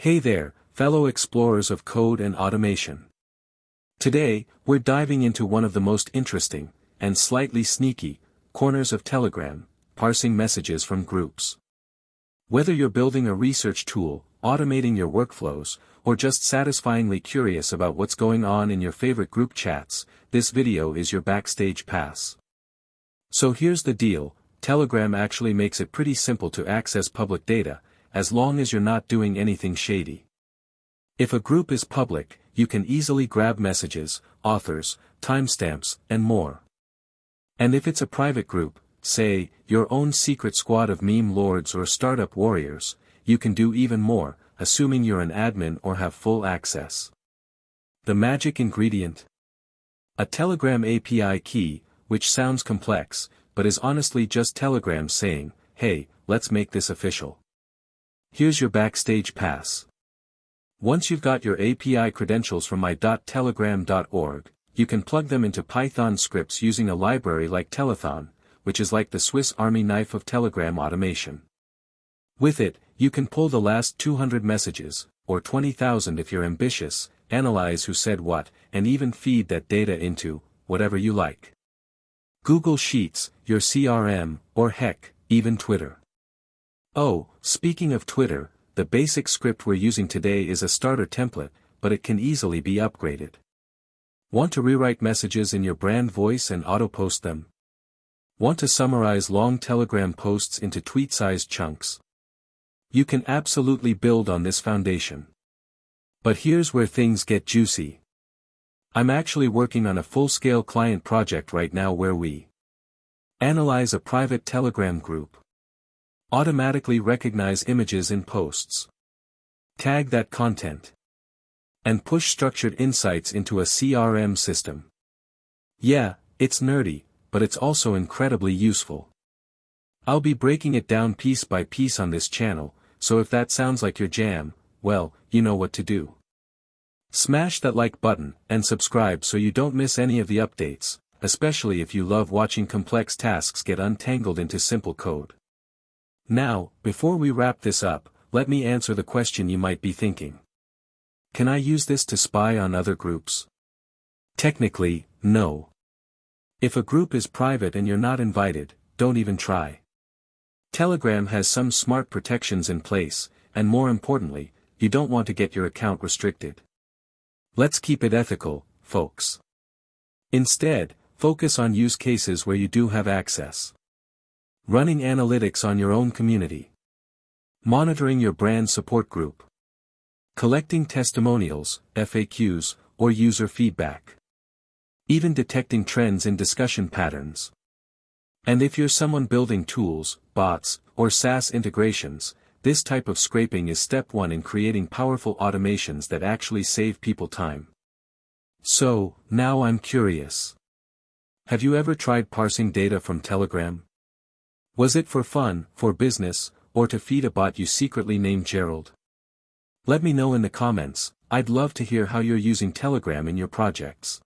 Hey there, fellow explorers of code and automation. Today, we're diving into one of the most interesting, and slightly sneaky, corners of Telegram, parsing messages from groups. Whether you're building a research tool, automating your workflows, or just satisfyingly curious about what's going on in your favorite group chats, this video is your backstage pass. So here's the deal, Telegram actually makes it pretty simple to access public data, as long as you're not doing anything shady. If a group is public, you can easily grab messages, authors, timestamps, and more. And if it's a private group, say, your own secret squad of meme lords or startup warriors, you can do even more, assuming you're an admin or have full access. The magic ingredient? A Telegram API key, which sounds complex, but is honestly just Telegram saying, hey, let's make this official. Here's your backstage pass. Once you've got your API credentials from my.telegram.org, you can plug them into Python scripts using a library like Telethon, which is like the Swiss Army knife of Telegram automation. With it, you can pull the last 200 messages, or 20,000 if you're ambitious, analyze who said what, and even feed that data into whatever you like. Google Sheets, your CRM, or heck, even Twitter. Oh, speaking of Twitter, the basic script we're using today is a starter template, but it can easily be upgraded. Want to rewrite messages in your brand voice and auto-post them? Want to summarize long Telegram posts into tweet-sized chunks? You can absolutely build on this foundation. But here's where things get juicy. I'm actually working on a full-scale client project right now where we analyze a private Telegram group. Automatically recognize images in posts. Tag that content. And push structured insights into a CRM system. Yeah, it's nerdy, but it's also incredibly useful. I'll be breaking it down piece by piece on this channel, so if that sounds like your jam, well, you know what to do. Smash that like button, and subscribe so you don't miss any of the updates, especially if you love watching complex tasks get untangled into simple code. Now, before we wrap this up, let me answer the question you might be thinking. Can I use this to spy on other groups? Technically, no. If a group is private and you're not invited, don't even try. Telegram has some smart protections in place, and more importantly, you don't want to get your account restricted. Let's keep it ethical, folks. Instead, focus on use cases where you do have access. Running analytics on your own community. Monitoring your brand support group. Collecting testimonials, FAQs, or user feedback. Even detecting trends in discussion patterns. And if you're someone building tools, bots, or SaaS integrations, this type of scraping is step one in creating powerful automations that actually save people time. So, now I'm curious. Have you ever tried parsing data from Telegram? Was it for fun, for business, or to feed a bot you secretly named Gerald? Let me know in the comments, I'd love to hear how you're using Telegram in your projects.